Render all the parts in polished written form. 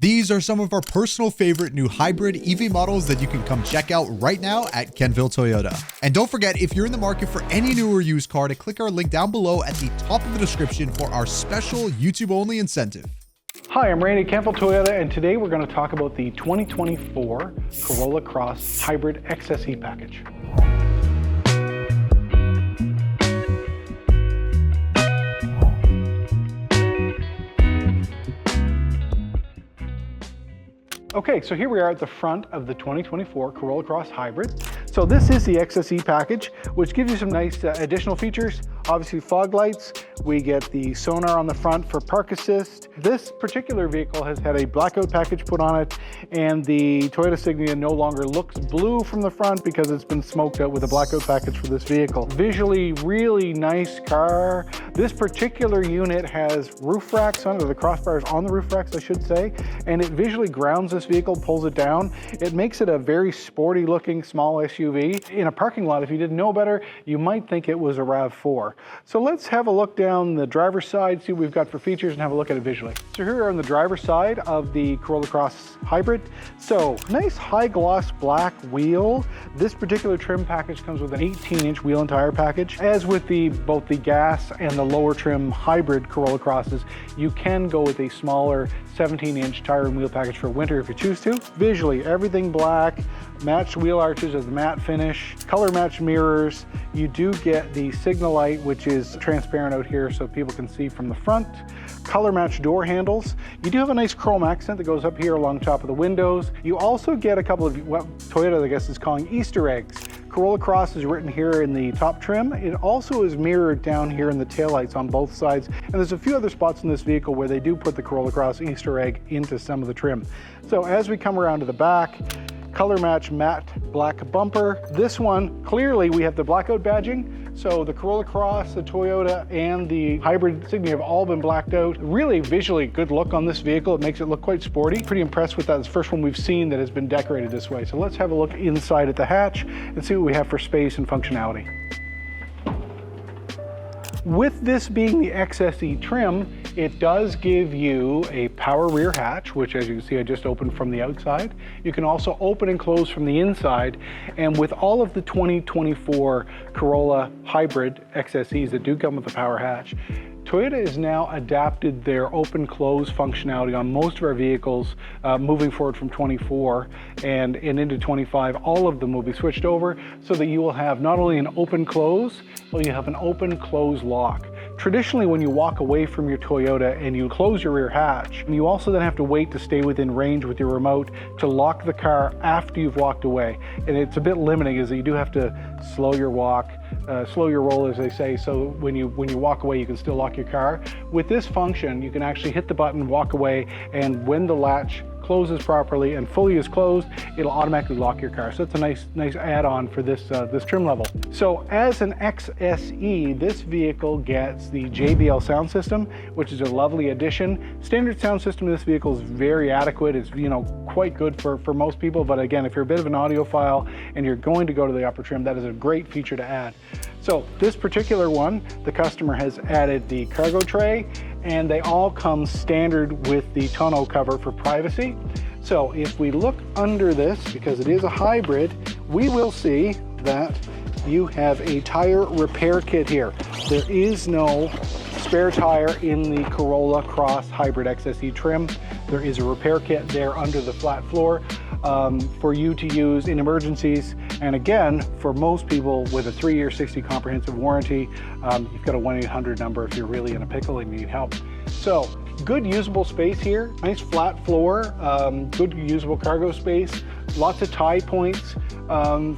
These are some of our personal favorite new hybrid EV models that you can come check out right now at Kentville Toyota. And don't forget, if you're in the market for any new or used car, to click our link down below at the top of the description for our special YouTube-only incentive. Hi, I'm Randy, Kentville Toyota, and today we're going to talk about the 2024 Corolla Cross Hybrid XSE package. Okay, so here we are at the front of the 2024 Corolla Cross Hybrid. So this is the XSE package, which gives you some nice additional features. Obviously fog lights, we get the sonar on the front for park assist. This particular vehicle has had a blackout package put on it, and the Toyota Signia no longer looks blue from the front because it's been smoked out with a blackout package for this vehicle. Visually, really nice car. This particular unit has roof racks on it, or the crossbars on the roof racks, I should say, and it visually grounds this vehicle, pulls it down. It makes it a very sporty looking small SUV. In a parking lot, if you didn't know better, you might think it was a RAV4. So let's have a look down the driver's side, see what we've got for features, and have a look at it visually. So here we are on the driver's side of the Corolla Cross Hybrid. So nice high gloss black wheel. This particular trim package comes with an 18-inch wheel and tire package. As with both the gas and the lower trim hybrid Corolla Crosses, you can go with a smaller 17-inch tire and wheel package for winter if you choose to. Visually, everything black, matched wheel arches as a matte finish, color matched mirrors. You do get the signal light, which is transparent out here so people can see from the front. Color matched door handles. You do have a nice chrome accent that goes up here along top of the windows. You also get a couple of what Toyota, I guess, is calling Easter eggs. Corolla Cross is written here in the top trim. It also is mirrored down here in the taillights on both sides. And there's a few other spots in this vehicle where they do put the Corolla Cross Easter egg into some of the trim. So as we come around to the back, color match matte black bumper. This one, clearly we have the blackout badging. So the Corolla Cross, the Toyota, and the hybrid Signia have all been blacked out. Really visually good look on this vehicle. It makes it look quite sporty. Pretty impressed with that. It's the first one we've seen that has been decorated this way. So let's have a look inside at the hatch and see what we have for space and functionality. With this being the XSE trim, it does give you a power rear hatch, which as you can see I just opened from the outside. You can also open and close from the inside, and with all of the 2024 Corolla Hybrid XSEs that do come with the power hatch, Toyota has now adapted their open-close functionality on most of our vehicles moving forward from 24 and into 25. All of them will be switched over so that you will have not only an open-close, but you have an open-close lock. Traditionally, when you walk away from your Toyota and you close your rear hatch, you also then have to wait to stay within range with your remote to lock the car after you've walked away. And it's a bit limiting, is that you do have to slow your walk, slow your roll, as they say, so when you walk away, you can still lock your car. With this function, you can actually hit the button, walk away, and when the latch closes properly and fully is closed, it'll automatically lock your car. So it's a nice add-on for this trim level. So as an XSE, this vehicle gets the JBL sound system, which is a lovely addition. Standard sound system in this vehicle is very adequate. It's quite good for most people, but again, if you're a bit of an audiophile and you're going to go to the upper trim, that is a great feature to add. So this particular one, the customer has added the cargo tray, and they all come standard with the tonneau cover for privacy. So if we look under this, because it is a hybrid, we will see that you have a tire repair kit here. There is no spare tire in the Corolla Cross Hybrid XSE trim. There is a repair kit there under the flat floor for you to use in emergencies. And again, for most people with a 3-year 60 comprehensive warranty, you've got a 1-800 number if you're really in a pickle and need help. So good usable space here, nice flat floor, good usable cargo space, lots of tie points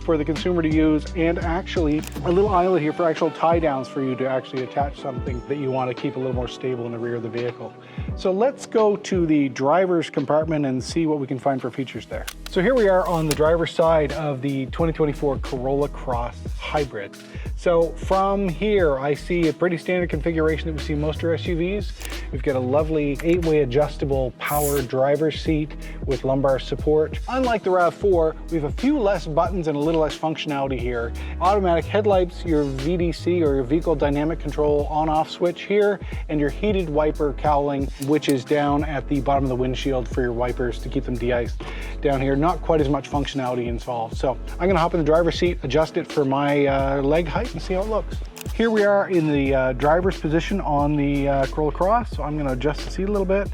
for the consumer to use, and actually a little eyelet here for actual tie downs for you to actually attach something that you want to keep a little more stable in the rear of the vehicle. So let's go to the driver's compartment and see what we can find for features there. So here we are on the driver's side of the 2024 Corolla Cross Hybrid. So from here, I see a pretty standard configuration that we see in most of our SUVs. We've got a lovely 8-way adjustable power driver's seat with lumbar support. Unlike the RAV4, we have a few less buttons and a little less functionality here. Automatic headlights, your VDC or your vehicle dynamic control on-off switch here, and your heated wiper cowling which is down at the bottom of the windshield for your wipers to keep them de-iced down here. Not quite as much functionality involved. So I'm gonna hop in the driver's seat, adjust it for my leg height and see how it looks. Here we are in the driver's position on the Corolla Cross. So I'm gonna adjust the seat a little bit.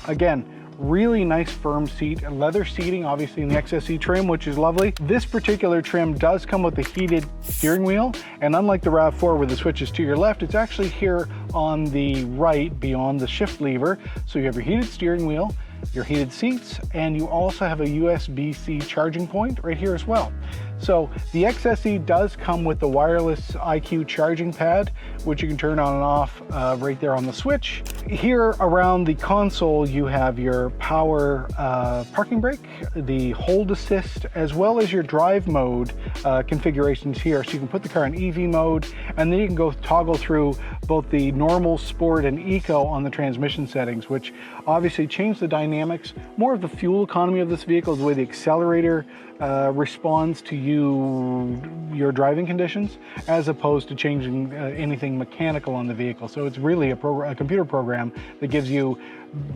Again, really nice firm seat, leather seating obviously in the XSE trim, which is lovely. This particular trim does come with a heated steering wheel, and unlike the RAV4 where the switch is to your left, it's actually here on the right beyond the shift lever. So you have your heated steering wheel, your heated seats, and you also have a USB-C charging point right here as well. So the XSE does come with the wireless IQ charging pad, which you can turn on and off right there on the switch. Here around the console, you have your power parking brake, the hold assist, as well as your drive mode configurations here. So you can put the car in EV mode, and then you can go toggle through both the normal, sport, and eco on the transmission settings, which obviously change the dynamics. More of the fuel economy of this vehicle is the way the accelerator responds to your driving conditions, as opposed to changing anything mechanical on the vehicle. So it's really a computer program that gives you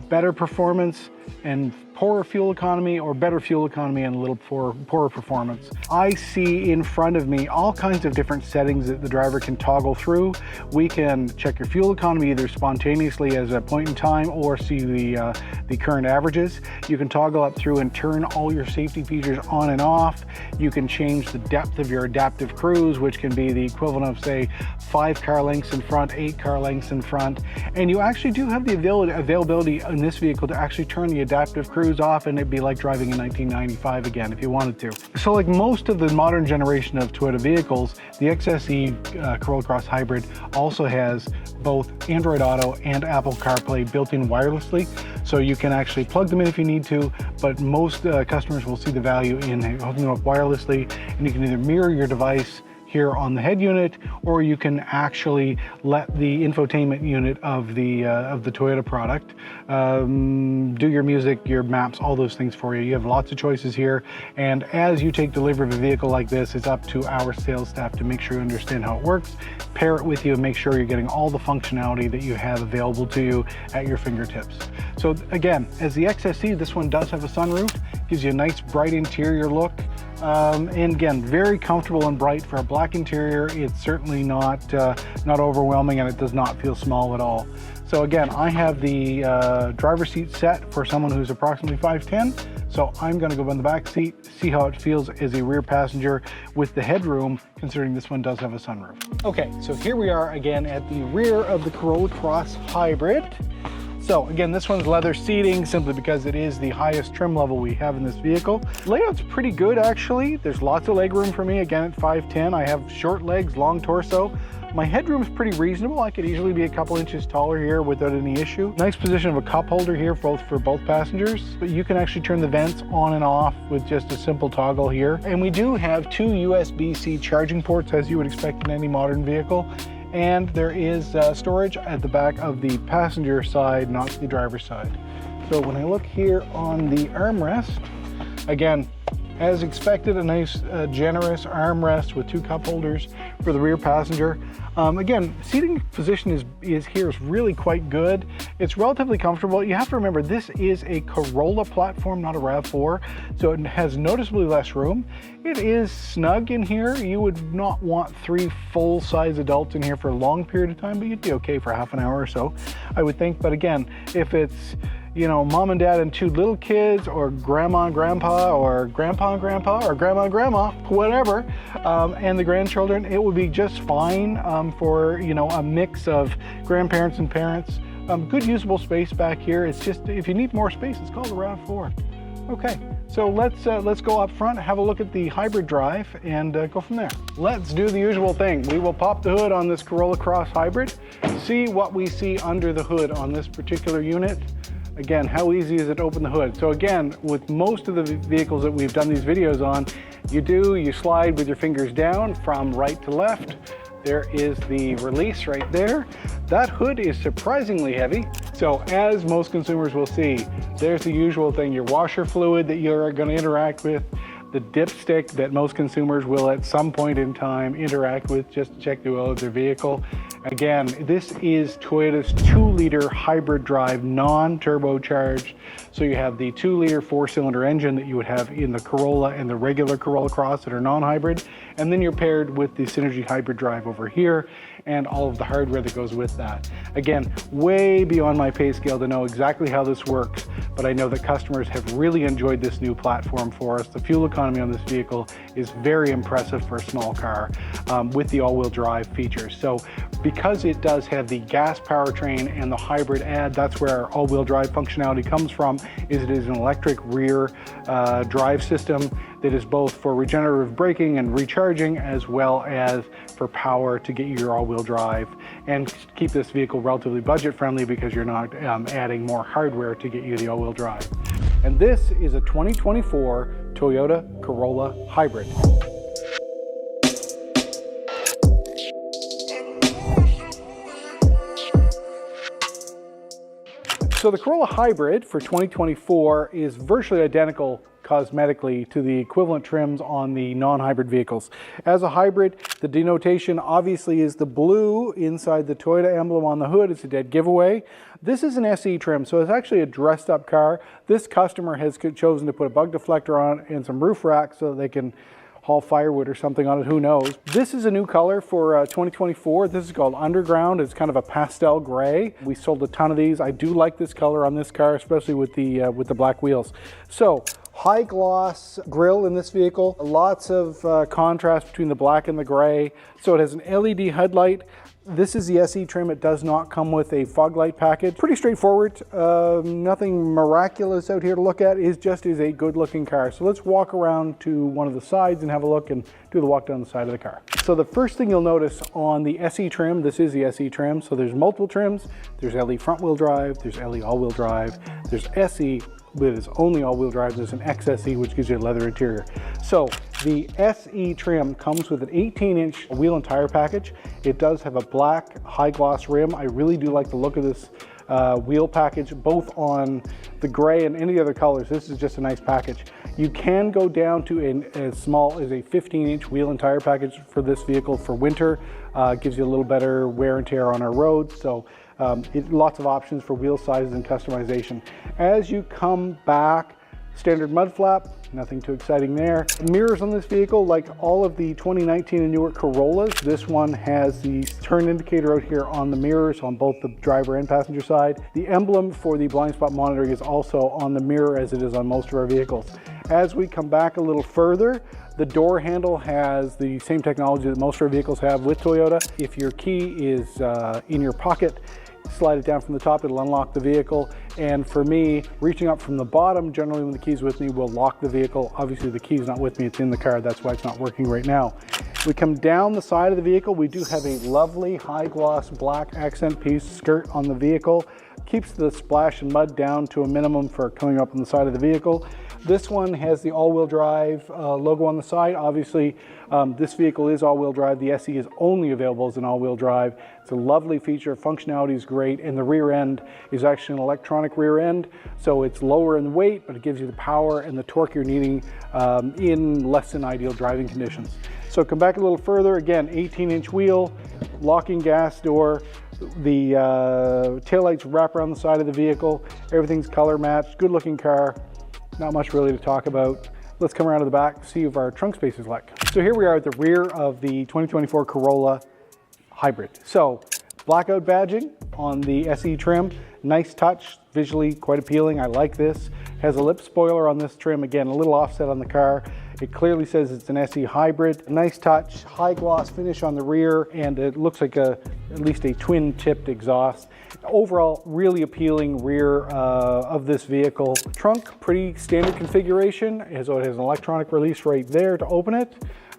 better performance and poorer fuel economy, or better fuel economy and a little poorer performance. I see in front of me all kinds of different settings that the driver can toggle through. We can check your fuel economy either spontaneously as a point in time, or see the current averages. You can toggle up through and turn all your safety features on and off. You can change the depth of your adaptive cruise, which can be the equivalent of, say, 5 car lengths in front, 8 car lengths in front. And you actually do have the availability in this vehicle to actually turn the adaptive cruise off, and it'd be like driving in 1995 again if you wanted to. So like most of the modern generation of Toyota vehicles, the XSE Corolla Cross Hybrid also has both Android Auto and Apple CarPlay built in wirelessly. So you can actually plug them in if you need to, but most customers will see the value in hooking them up wirelessly, and you can either mirror your device here on the head unit, or you can actually let the infotainment unit of the Toyota product do your music, your maps, all those things for you. You have lots of choices here, and as you take delivery of a vehicle like this, it's up to our sales staff to make sure you understand how it works, pair it with you, and make sure you're getting all the functionality that you have available to you at your fingertips. So again, as the XSE, this one does have a sunroof, gives you a nice bright interior look. And again, very comfortable and bright for a black interior. It's certainly not overwhelming, and it does not feel small at all. So again, I have the driver's seat set for someone who's approximately 5'10". So I'm going to go in the back seat, see how it feels as a rear passenger with the headroom, considering this one does have a sunroof. Okay, so here we are again at the rear of the Corolla Cross Hybrid. So again, this one's leather seating simply because it is the highest trim level we have in this vehicle. Layout's pretty good actually. There's lots of leg room for me. Again, at 5'10", I have short legs, long torso. My headroom's pretty reasonable. I could easily be a couple inches taller here without any issue. Nice position of a cup holder here for both passengers. But you can actually turn the vents on and off with just a simple toggle here. And we do have 2 USB-C charging ports, as you would expect in any modern vehicle. And there is storage at the back of the passenger side, not the driver's side. So when I look here on the armrest, again, as expected, a nice generous armrest with 2 cup holders for the rear passenger. Again, seating position is really quite good. It's relatively comfortable. You have to remember, this is a Corolla platform, not a RAV4, so it has noticeably less room. It is snug in here. You would not want 3 full-size adults in here for a long period of time, but you'd be okay for half an hour or so, I would think. But again, if it's, you know, mom and dad and 2 little kids, or grandma and grandpa, or grandpa and grandpa, or grandma and grandma, whatever, and the grandchildren, it would be just fine for, you know, a mix of grandparents and parents. Good usable space back here. It's just, if you need more space, it's called a RAV4. Okay, so let's go up front, have a look at the hybrid drive, and go from there. Let's do the usual thing. We will pop the hood on this Corolla Cross Hybrid, see what we see under the hood on this particular unit. Again, how easy is it to open the hood? So again, with most of the vehicles that we've done these videos on, you slide with your fingers down from right to left. There is the release right there. That hood is surprisingly heavy. So as most consumers will see, there's the usual thing, your washer fluid that you're going to interact with, the dipstick that most consumers will at some point in time interact with just to check the oil of their vehicle. Again, this is Toyota's 2-liter hybrid drive, non-turbocharged. So you have the 2-liter 4-cylinder engine that you would have in the Corolla and the regular Corolla Cross that are non-hybrid. And then you're paired with the Synergy hybrid drive over here and all of the hardware that goes with that. Again, way beyond my pay scale to know exactly how this works, but I know that customers have really enjoyed this new platform for us. The fuel economy on this vehicle is very impressive for a small car with the all-wheel drive features. So because it does have the gas powertrain and the hybrid add, that's where our all-wheel drive functionality comes from, is it is an electric rear drive system that is both for regenerative braking and recharging, as well as for power to get you your all-wheel drive and keep this vehicle relatively budget friendly because you're not adding more hardware to get you the all-wheel drive. And this is a 2024 Toyota Corolla Hybrid. So the Corolla Hybrid for 2024 is virtually identical cosmetically to the equivalent trims on the non-hybrid vehicles. As a hybrid, the denotation obviously is the blue inside the Toyota emblem on the hood. It's a dead giveaway. This is an SE trim, so it's actually a dressed up car. This customer has chosen to put a bug deflector on it and some roof racks so that they can haul firewood or something on it, who knows. This is a new color for 2024. This is called Underground. It's kind of a pastel gray. We sold a ton of these. I do like this color on this car, especially with the black wheels. So high gloss grille in this vehicle, lots of contrast between the black and the gray. So it has an LED headlight. This is the SE trim. It does not come with a fog light package. Pretty straightforward. Nothing miraculous out here to look at. It just is a good looking car. So let's walk around to one of the sides and have a look and do the walk down the side of the car. So the first thing you'll notice on the SE trim, this is the SE trim. So there's multiple trims. There's LE front wheel drive. There's LE all wheel drive. There's SE with its only all-wheel drive. There's an XSE, which gives you a leather interior. So the SE trim comes with an 18-inch wheel and tire package. It does have a black high gloss rim. I really do like the look of this wheel package, both on the gray and any other colors. This is just a nice package. You can go down to as small as a 15-inch wheel and tire package for this vehicle for winter. Gives you a little better wear and tear on our roads. So lots of options for wheel sizes and customization. As you come back, standard mud flap, nothing too exciting there. Mirrors on this vehicle, like all of the 2019 and newer Corollas, this one has the turn indicator out here on the mirrors on both the driver and passenger side. The emblem for the blind spot monitoring is also on the mirror, as it is on most of our vehicles. As we come back a little further, the door handle has the same technology that most of our vehicles have with Toyota. If your key is in your pocket, slide it down from the top, it'll unlock the vehicle. And for me, reaching up from the bottom, generally when the key's with me, will lock the vehicle. Obviously the key's not with me, it's in the car, that's why it's not working right now. We come down the side of the vehicle, we do have a lovely high gloss black accent piece skirt on the vehicle. Keeps the splash and mud down to a minimum for coming up on the side of the vehicle. This one has the all-wheel drive logo on the side. Obviously, this vehicle is all-wheel drive. The SE is only available as an all-wheel drive. It's a lovely feature. Functionality is great, and the rear end is actually an electronic rear end, so it's lower in weight, but it gives you the power and the torque you're needing in less than ideal driving conditions. So come back a little further. Again, 18-inch wheel, locking gas door. The taillights wrap around the side of the vehicle. Everything's color matched. Good looking car. Not much really to talk about. Let's come around to the back, see if our trunk space is like. So here we are at the rear of the 2024 Corolla Hybrid. So blackout badging on the SE trim. Nice touch, visually quite appealing. I like this. Has a lip spoiler on this trim. Again, a little offset on the car. It clearly says it's an SE hybrid. Nice touch, high gloss finish on the rear, and it looks like at least a twin tipped exhaust. Overall, really appealing rear of this vehicle. Trunk, pretty standard configuration. So it has an electronic release right there to open it.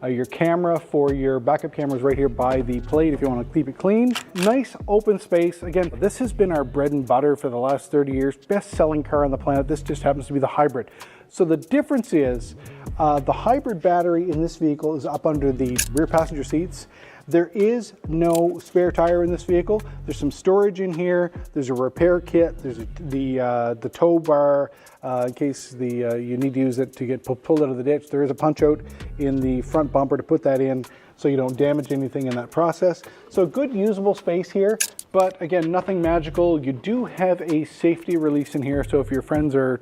Your camera for your backup camera is right here by the plate if you want to keep it clean. Nice open space. Again, this has been our bread and butter for the last 30 years. Best selling car on the planet. This just happens to be the hybrid. So the difference is the hybrid battery in this vehicle is up under the rear passenger seats. There is no spare tire in this vehicle. There's some storage in here. There's a repair kit. There's the tow bar in case you need to use it to get pulled out of the ditch. There is a punch out in the front bumper to put that in so you don't damage anything in that process. So good usable space here, but again, nothing magical. You do have a safety release in here, so if your friends are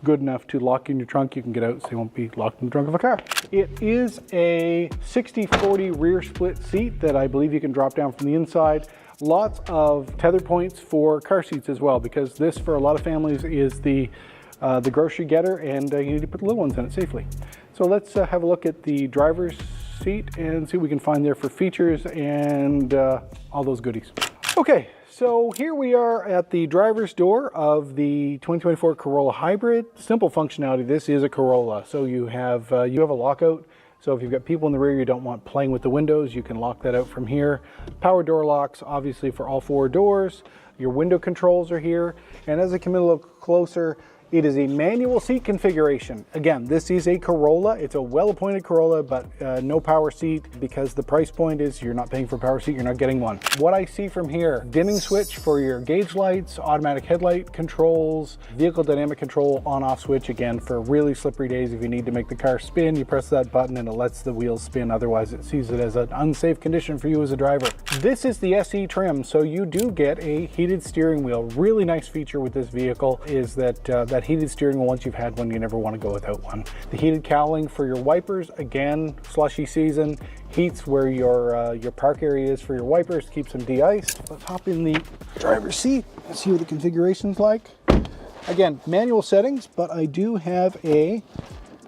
good enough to lock in your trunk, you can get out so you won't be locked in the trunk of a car. It is a 60/40 rear split seat that I believe you can drop down from the inside. Lots of tether points for car seats as well, because this for a lot of families is the grocery getter, and you need to put the little ones in it safely. So let's have a look at the driver's seat and see what we can find there for features and all those goodies. Okay, so here we are at the driver's door of the 2024 Corolla Hybrid. Simple functionality. This is a Corolla, so you have a lockout. So if you've got people in the rear you don't want playing with the windows, you can lock that out from here. Power door locks, obviously, for all 4 doors. Your window controls are here. And as I come in a little closer, it is a manual seat configuration. Again, this is a Corolla. It's a well-appointed Corolla, but no power seat, because the price point is you're not paying for a power seat, you're not getting one. What I see from here, dimming switch for your gauge lights, automatic headlight controls, vehicle dynamic control on-off switch, again, for really slippery days. If you need to make the car spin, you press that button and it lets the wheels spin. Otherwise, it sees it as an unsafe condition for you as a driver. This is the SE trim, so you do get a heated steering wheel. Really nice feature with this vehicle is that that heated steering wheel. Once you've had one, you never want to go without one. The heated cowling for your wipers, again, slushy season, heats where your park area is for your wipers, keeps them de-iced. Let's hop in the driver's seat and see what the configuration's like. Again, manual settings, but I do have a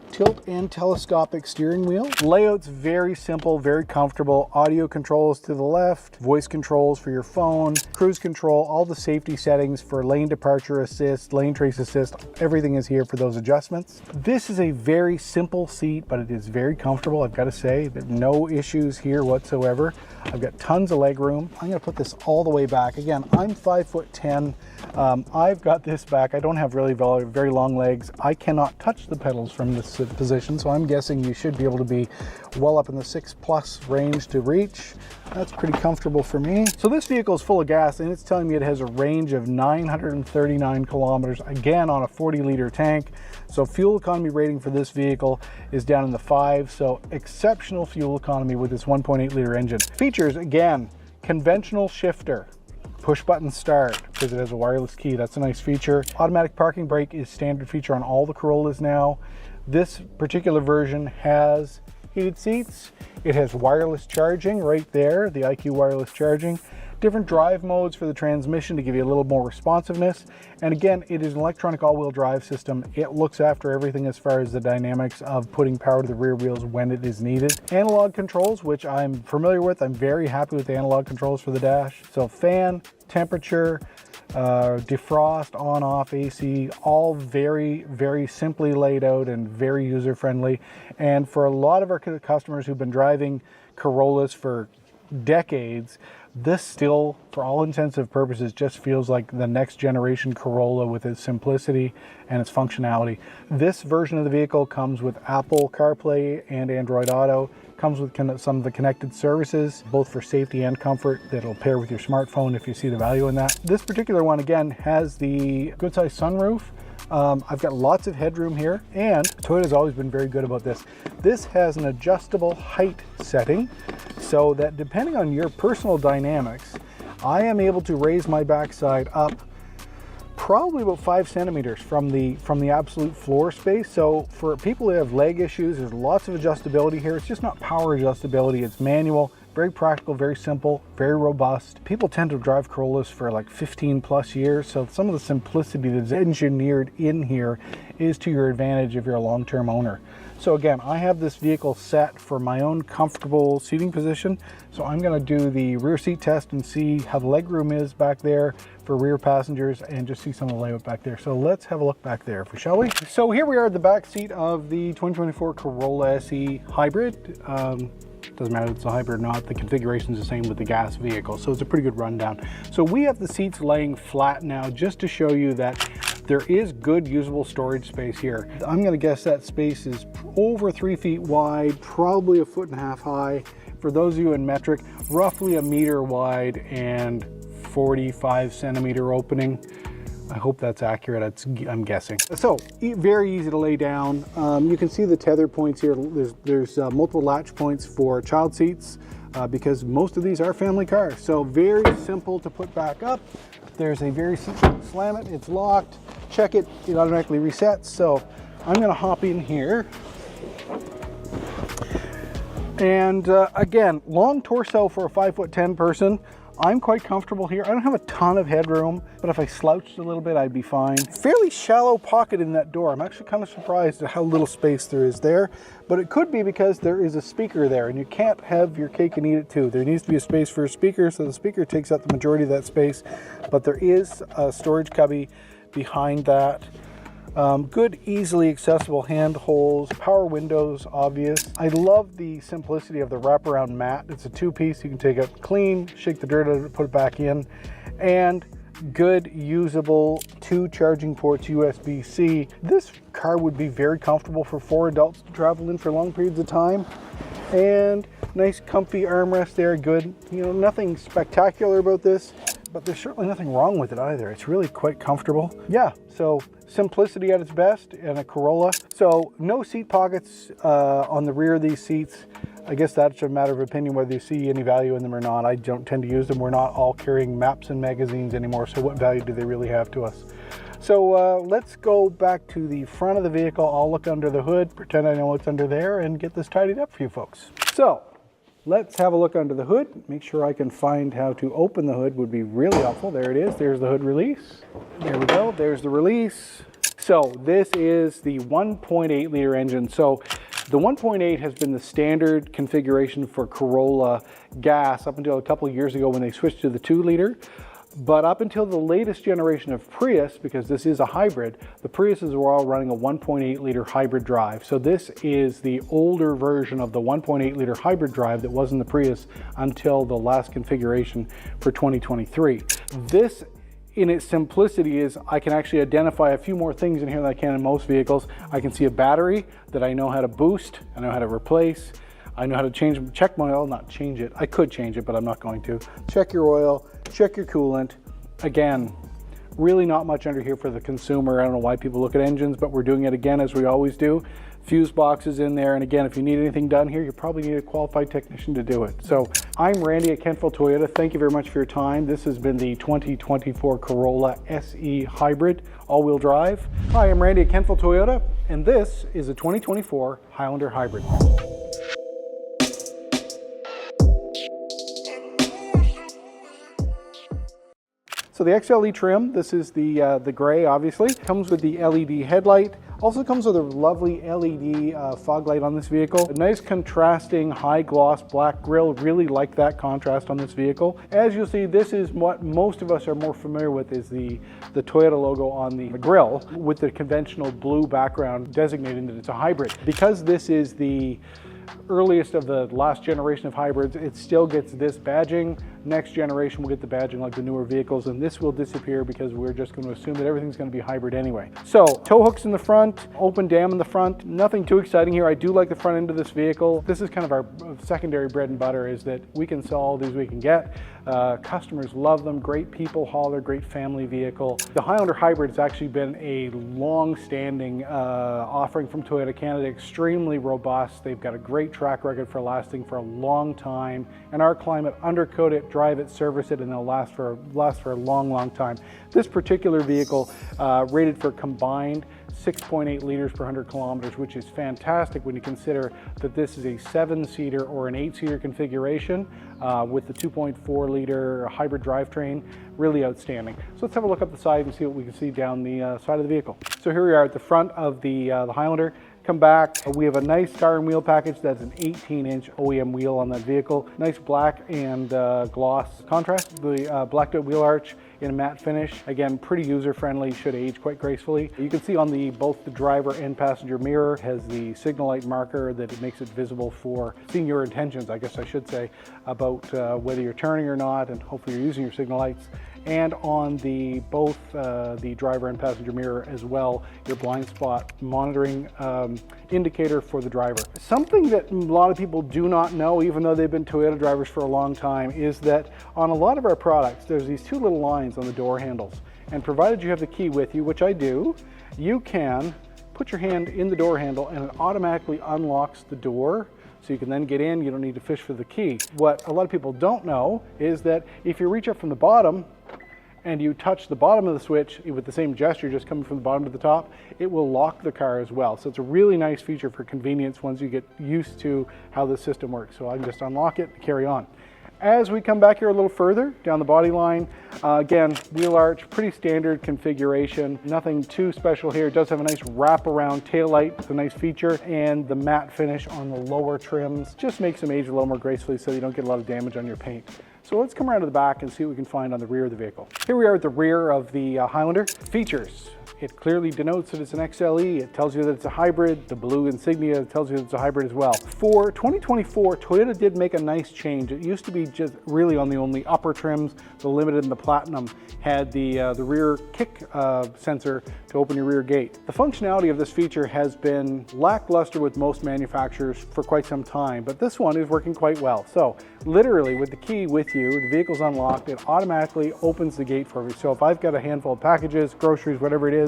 tilt and telescopic steering wheel. Layout's very simple, very comfortable. Audio controls to the left, voice controls for your phone, cruise control, all the safety settings for lane departure assist, lane trace assist, everything is here for those adjustments. This is a very simple seat, but it is very comfortable. I've got to say that no issues here whatsoever. I've got tons of leg room. I'm going to put this all the way back. Again, I'm 5'10". I've got this back. I don't have really very long legs. I cannot touch the pedals from this position, so I'm guessing you should be able to be well up in the 6+ range to reach. That's pretty comfortable for me. So this vehicle is full of gas, and it's telling me it has a range of 939 kilometers, again on a 40-liter tank. So fuel economy rating for this vehicle is down in the 5, so exceptional fuel economy with this 1.8-liter engine. Features, again, conventional shifter, push button start because it has a wireless key. That's a nice feature. Automatic parking brake is standard feature on all the Corollas now. This particular version has heated seats. It has wireless charging right there, the IQ wireless charging. Different drive modes for the transmission to give you a little more responsiveness. And again, it is an electronic all-wheel drive system. It looks after everything as far as the dynamics of putting power to the rear wheels when it is needed. Analog controls, which I'm familiar with. I'm very happy with the analog controls for the dash. So fan, temperature, defrost, on, off, AC, all very, very simply laid out and very user-friendly. And for a lot of our customers who've been driving Corollas for decades, this still, for all intensive purposes, just feels like the next generation Corolla with its simplicity and its functionality. This version of the vehicle comes with Apple CarPlay and Android Auto. Comes with some of the connected services, both for safety and comfort, that'll pair with your smartphone if you see the value in that. This particular one, again, has the good size sunroof. I've got lots of headroom here, and Toyota's always been very good about this. This has an adjustable height setting, so that depending on your personal dynamics, I am able to raise my backside up probably about 5 centimeters from the absolute floor space. So for people who have leg issues, there's lots of adjustability here. It's just not power adjustability, it's manual. Very practical, very simple, very robust. People tend to drive Corollas for like 15+ years, so some of the simplicity that's engineered in here is to your advantage if you're a long-term owner. So again, I have this vehicle set for my own comfortable seating position, so I'm gonna do the rear seat test and see how the legroom is back there for rear passengers and just see some of the layout back there. So let's have a look back there, shall we? So here we are at the back seat of the 2024 Corolla SE Hybrid. Doesn't matter if it's a hybrid or not, the configuration is the same with the gas vehicle, so it's a pretty good rundown. So we have the seats laying flat now just to show you that there is good usable storage space here. I'm gonna guess that space is over 3 feet wide, probably 1.5 feet high, For those of you in metric, roughly 1 meter wide and 45 centimeter opening. I hope that's accurate, I'm guessing. So, very easy to lay down. You can see the tether points here. There's multiple latch points for child seats because most of these are family cars. So very simple to put back up. There's a very simple slam it, it's locked. Check it, it automatically resets. So I'm gonna hop in here. And again, long torso for a 5'10" person. I'm quite comfortable here. I don't have a ton of headroom, but if I slouched a little bit, I'd be fine. Fairly shallow pocket in that door. I'm actually kind of surprised at how little space there is there, but it could be because there is a speaker there and you can't have your cake and eat it too. There needs to be a space for a speaker, so the speaker takes up the majority of that space, but there is a storage cubby behind that. Good, easily accessible hand holes, power windows, obvious. I love the simplicity of the wraparound mat. It's a two-piece. You can take it clean, shake the dirt out of it, put it back in, and good, usable 2 charging ports, USB-C. This car would be very comfortable for 4 adults to travel in for long periods of time. And nice, comfy armrest there. Good, you know, nothing spectacular about this, but there's certainly nothing wrong with it either. It's really quite comfortable. Yeah, so simplicity at its best in a Corolla. So no seat pockets on the rear of these seats. I guess that's a matter of opinion whether you see any value in them or not. I don't tend to use them. We're not all carrying maps and magazines anymore, so what value do they really have to us? So let's go back to the front of the vehicle. I'll look under the hood, pretend I know what's under there, and get this tidied up for you folks. So let's have a look under the hood. Make sure I can find how to open the hood would be really helpful. There it is. There's the hood release. There we go. There's the release. So this is the 1.8 liter engine. So the 1.8 has been the standard configuration for Corolla gas up until a couple of years ago when they switched to the 2 liter. But up until the latest generation of Prius, because this is a hybrid, the Priuses were all running a 1.8 liter hybrid drive. So this is the older version of the 1.8 liter hybrid drive that was in the Prius until the last configuration for 2023. This, in its simplicity, is I can actually identify a few more things in here than I can in most vehicles. I can see a battery that I know how to boost, I know how to replace, I know how to check my oil, not change it. I could change it, but I'm not going to. Check your oil, check your coolant. Again, really not much under here for the consumer. I don't know why people look at engines, but we're doing it again as we always do. Fuse boxes in there, and again, if you need anything done here, you probably need a qualified technician to do it. So I'm Randy at Kentville Toyota. Thank you very much for your time. This has been the 2024 Corolla SE Hybrid all-wheel drive. Hi, I'm Randy at Kentville Toyota, and this is a 2024 Highlander Hybrid. So the XLE trim, this is the gray, obviously. Comes with the LED headlight. Also comes with a lovely LED fog light on this vehicle. A nice contrasting high gloss black grille. Really like that contrast on this vehicle. As you'll see, this is what most of us are more familiar with, is the Toyota logo on the grille with the conventional blue background designating that it's a hybrid. Because this is the earliest of the last generation of hybrids, it still gets this badging. Next generation will get the badging like the newer vehicles, and this will disappear because we're just going to assume that everything's going to be hybrid anyway. So tow hooks in the front, open dam in the front. Nothing too exciting here. I do like the front end of this vehicle. This is kind of our secondary bread and butter, is that we can sell all these we can get. Customers love them. Great people hauler, great family vehicle. The Highlander Hybrid has actually been a long-standing offering from Toyota Canada. Extremely robust. They've got a great track record for lasting for a long time. In our climate, undercoat it, drive it, service it, and they'll last for a long time. This particular vehicle rated for combined 6.8 liters per 100 kilometers, which is fantastic when you consider that this is a 7-seater or an 8-seater configuration with the 2.4 liter hybrid drivetrain. Really outstanding. So let's have a look up the side and see what we can see down the side of the vehicle. So here we are at the front of the Highlander. Come back, we have a nice tire and wheel package. That's an 18-inch OEM wheel on that vehicle. Nice black and gloss contrast. The blacked out wheel arch in a matte finish. Again, pretty user-friendly, should age quite gracefully. You can see on both the driver and passenger mirror has the signal light marker that it makes it visible for seeing your intentions, I guess I should say, about whether you're turning or not, and hopefully you're using your signal lights. and on both the driver and passenger mirror as well, your blind spot monitoring indicator for the driver. Something that a lot of people do not know, even though they've been Toyota drivers for a long time, is that on a lot of our products, there's these two little lines on the door handles. And provided you have the key with you, which I do, you can put your hand in the door handle and it automatically unlocks the door. So you can then get in, you don't need to fish for the key. What a lot of people don't know is that if you reach up from the bottom and you touch the bottom of the switch with the same gesture, just coming from the bottom to the top, it will lock the car as well. So it's a really nice feature for convenience once you get used to how the system works. So I can just unlock it and carry on. As we come back here a little further down the body line, again, wheel arch, pretty standard configuration, nothing too special here. It does have a nice wraparound taillight, it's a nice feature, and the matte finish on the lower trims just makes them age a little more gracefully so you don't get a lot of damage on your paint. So let's come around to the back and see what we can find on the rear of the vehicle. Here we are at the rear of the Highlander. Features. It clearly denotes that it's an XLE. It tells you that it's a hybrid. The blue insignia tells you that it's a hybrid as well. For 2024, Toyota did make a nice change. It used to be just really on the only upper trims. The Limited and the Platinum had the rear kick sensor to open your rear gate. The functionality of this feature has been lackluster with most manufacturers for quite some time, but this one is working quite well. So literally with the key with you, the vehicle's unlocked, it automatically opens the gate for me. So if I've got a handful of packages, groceries, whatever it is,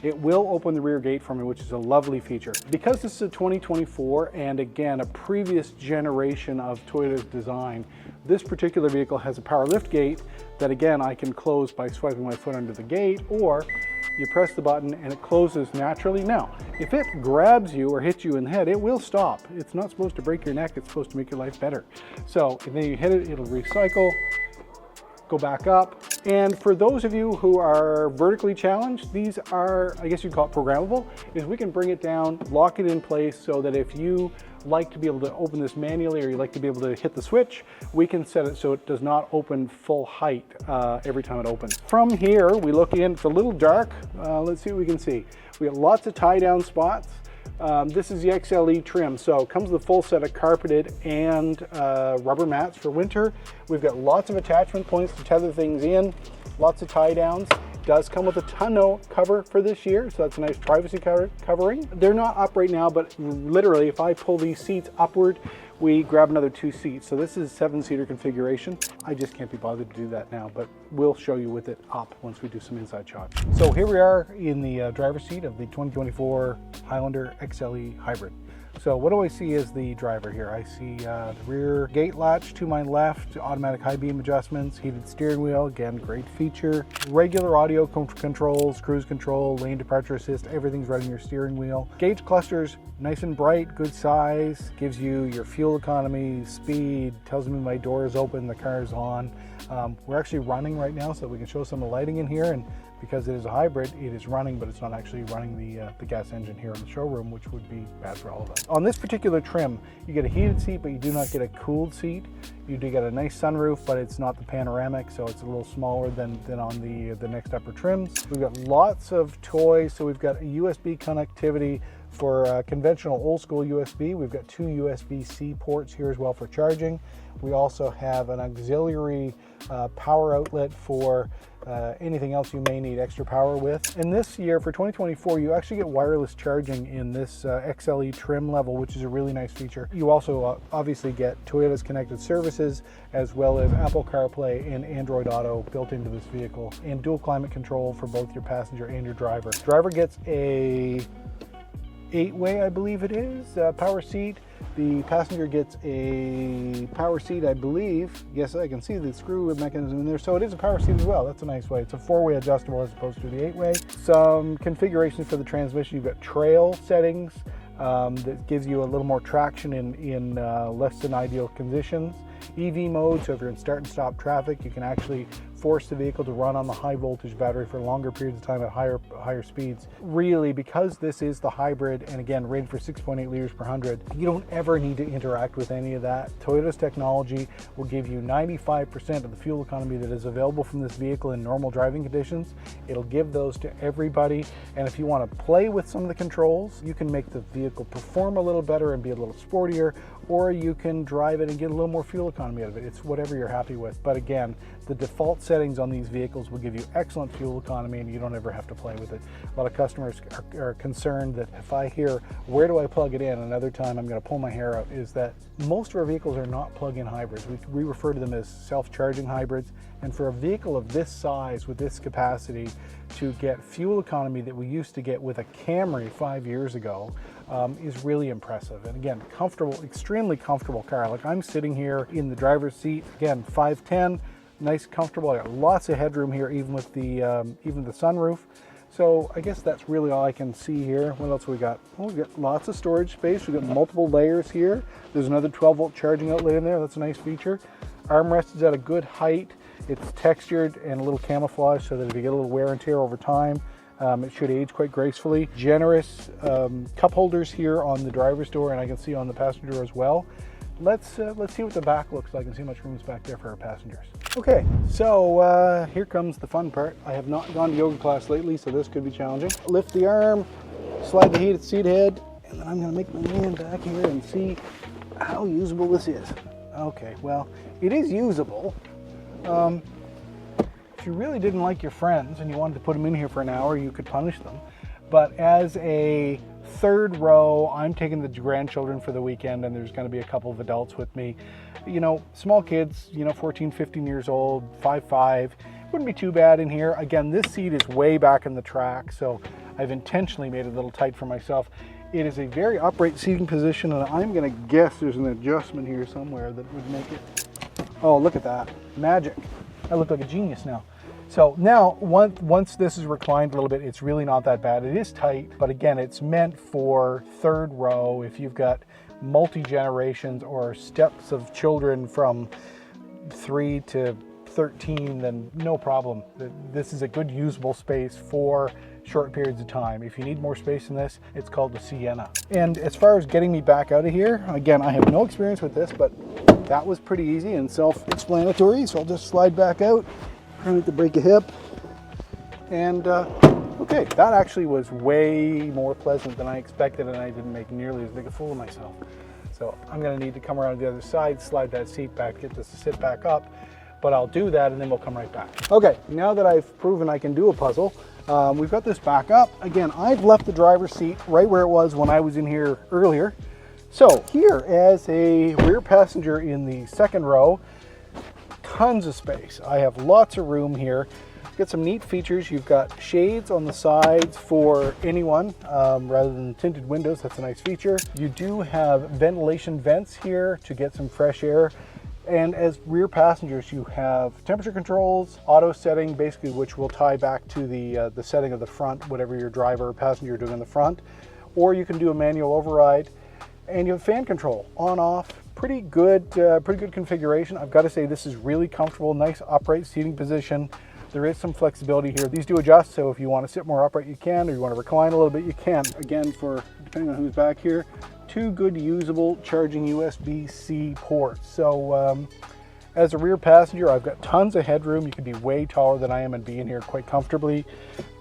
it will open the rear gate for me, which is a lovely feature. Because this is a 2024 and again a previous generation of Toyota's design, this particular vehicle has a power lift gate that again I can close by swiping my foot under the gate, or you press the button and it closes naturally. Now, if it grabs you or hits you in the head, it will stop. It's not supposed to break your neck, it's supposed to make your life better. So if then you hit it, it'll recycle, go back up. And for those of you who are vertically challenged, these are, I guess you'd call it programmable, is we can bring it down, lock it in place so that if you like to be able to open this manually or you like to be able to hit the switch, we can set it so it does not open full height every time it opens. From here, we look in, it's a little dark. Let's see what we can see. We have lots of tie down spots. This is the XLE trim, so it comes with a full set of carpeted and rubber mats for winter. We've got lots of attachment points to tether things in, lots of tie downs. Does come with a tonneau cover for this year, so that's a nice privacy covering. They're not up right now, but literally if I pull these seats upward, we grab another 2 seats. So this is a 7-seater configuration. I just can't be bothered to do that now, but we'll show you with it up once we do some inside shots. So here we are in the driver's seat of the 2024 Highlander XLE Hybrid. So what do I see as the driver here? I see the rear gate latch to my left, automatic high beam adjustments, heated steering wheel, again, great feature. Regular audio controls, cruise control, lane departure assist, everything's right in your steering wheel. Gauge clusters, nice and bright, good size, gives you your fuel economy, speed, tells me my door is open, the car is on. We're actually running right now, so we can show some of the lighting in here, and because it is a hybrid, it is running, but it's not actually running the gas engine here in the showroom, which would be bad for all of us. On this particular trim, you get a heated seat, but you do not get a cooled seat. You do get a nice sunroof, but it's not the panoramic, so it's a little smaller than on the next upper trims. We've got lots of toys, so we've got a USB connectivity for conventional old school USB. We've got 2 USB-C ports here as well for charging. We also have an auxiliary power outlet for anything else you may need extra power with. And this year, for 2024, you actually get wireless charging in this XLE trim level, which is a really nice feature. You also obviously get Toyota's connected services, as well as Apple CarPlay and Android Auto built into this vehicle, and dual climate control for both your passenger and your driver. Driver gets a 8-way, I believe it is, power seat. The passenger gets a power seat, I believe. Yes, I can see the screw mechanism in there, so it is a power seat as well. That's a nice way. It's a 4-way adjustable as opposed to the 8-way. Some configurations for the transmission. You've got trail settings that gives you a little more traction in less than ideal conditions. EV mode, so if you're in start and stop traffic, you can actually force the vehicle to run on the high voltage battery for longer periods of time at higher speeds. Really, because this is the hybrid, and again rated for 6.8 liters per 100, you don't ever need to interact with any of that. Toyota's technology will give you 95% of the fuel economy that is available from this vehicle in normal driving conditions. It'll give those to everybody, and if you want to play with some of the controls, you can make the vehicle perform a little better and be a little sportier, or you can drive it and get a little more fuel economy out of it. It's whatever you're happy with. But again, The default settings on these vehicles will give you excellent fuel economy and you don't ever have to play with it. A lot of customers are concerned that if I hear, where do I plug it in? Another time I'm going to pull my hair out, is that most of our vehicles are not plug-in hybrids. We refer to them as self-charging hybrids. And for a vehicle of this size, with this capacity, to get fuel economy that we used to get with a Camry 5 years ago is really impressive. And again, comfortable, extremely comfortable car. Like, I'm sitting here in the driver's seat, again, 5'10", nice, comfortable. I got lots of headroom here, even with the sunroof. So I guess that's really all I can see here. What else we got? Oh, we've got lots of storage space. We've got multiple layers here. There's another 12-volt charging outlet in there. That's a nice feature. Armrest is at a good height. It's textured and a little camouflage so that if you get a little wear and tear over time, it should age quite gracefully. Generous cup holders here on the driver's door, and I can see on the passenger door as well. Let's see what the back looks like and see how much room is back there for our passengers. Okay, so here comes the fun part. I have not gone to yoga class lately, so this could be challenging. Lift the arm, slide the heated seat head, and then I'm going to make my hand back here and see how usable this is. Okay, well, it is usable. If you really didn't like your friends and you wanted to put them in here for an hour, you could punish them. But as a third row, I'm taking the grandchildren for the weekend, and there's going to be a couple of adults with me. You know, small kids, 14, 15 years old, 5'5", wouldn't be too bad in here. Again, this seat is way back in the track, so I've intentionally made it a little tight for myself. It is a very upright seating position, and I'm going to guess there's an adjustment here somewhere that would make it. Oh, look at that. Magic. I look like a genius now. So now, once this is reclined a little bit, it's really not that bad. It is tight, but again, it's meant for third row. If you've got multi-generations or steps of children from 3 to 13, then no problem. This is a good usable space for short periods of time. If you need more space than this, it's called the Sienna. And as far as getting me back out of here, again, I have no experience with this, but that was pretty easy and self-explanatory. So I'll just slide back out, trying to break a hip. And okay, that actually was way more pleasant than I expected, and I didn't make nearly as big a fool of myself. So I'm gonna need to come around the other side, slide that seat back, get this to sit back up, but I'll do that and then we'll come right back. Okay, now that I've proven I can do a puzzle, we've got this back up. Again, I've left the driver's seat right where it was when I was in here earlier. So here, as a rear passenger in the second row, tons of space. I have lots of room here. Got some neat features. You've got shades on the sides for anyone rather than tinted windows. That's a nice feature. You do have ventilation vents here to get some fresh air. And as rear passengers, you have temperature controls, auto setting, basically, which will tie back to the setting of the front, whatever your driver or passenger are doing in the front. Or you can do a manual override. And you have fan control, on, off. Pretty good configuration. I've got to say, this is really comfortable, nice upright seating position. There is some flexibility here. These do adjust, so if you want to sit more upright, you can, or you want to recline a little bit, you can. Again, depending on who's back here, 2 good usable charging USB-C ports. So as a rear passenger, I've got tons of headroom. You can be way taller than I am and be in here quite comfortably.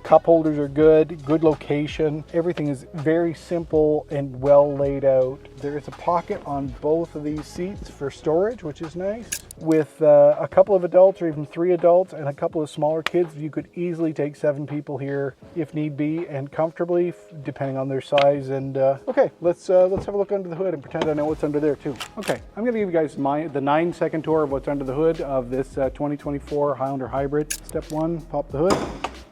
Cup holders are good location. Everything is very simple and well laid out. There is a pocket on both of these seats for storage, which is nice. With a couple of adults or even 3 adults and a couple of smaller kids, you could easily take 7 people here if need be, and comfortably, depending on their size. And okay, let's have a look under the hood and pretend I know what's under there too. Okay, I'm gonna give you guys the 9-second tour of what's under the hood of this 2024 Highlander Hybrid. Step 1, pop the hood.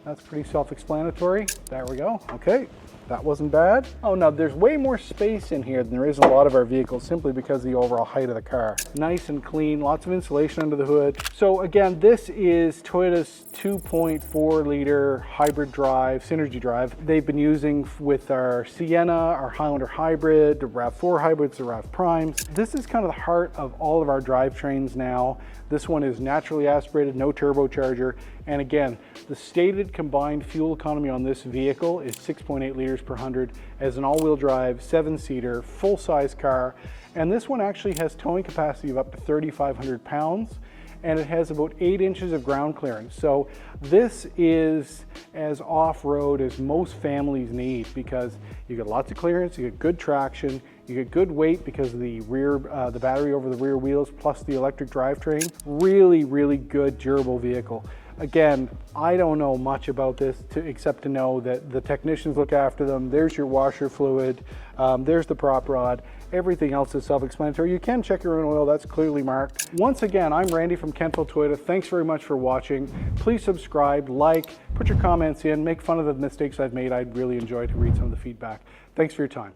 That's pretty self-explanatory. There we go. Okay, that wasn't bad. Oh, now there's way more space in here than there is in a lot of our vehicles, simply because of the overall height of the car. Nice and clean, lots of insulation under the hood. So again, this is Toyota's 2.4 liter hybrid drive, Synergy drive. They've been using with our Sienna, our Highlander Hybrid, the RAV4 hybrids, the RAV Primes. This is kind of the heart of all of our drivetrains now. This one is naturally aspirated, no turbocharger. And again, the stated combined fuel economy on this vehicle is 6.8 liters per 100 as an all-wheel drive, 7-seater, full-size car. And this one actually has towing capacity of up to 3,500 pounds, and it has about 8 inches of ground clearance. So this is as off-road as most families need, because you get lots of clearance, you get good traction, You get good weight because of the rear, the battery over the rear wheels plus the electric drivetrain. Really, really good, durable vehicle. Again, I don't know much about this except to know that the technicians look after them. There's your washer fluid, there's the prop rod. Everything else is self-explanatory. You can check your own oil, that's clearly marked. Once again, I'm Randy from Kentville Toyota. Thanks very much for watching. Please subscribe, like, put your comments in, make fun of the mistakes I've made. I'd really enjoy to read some of the feedback. Thanks for your time.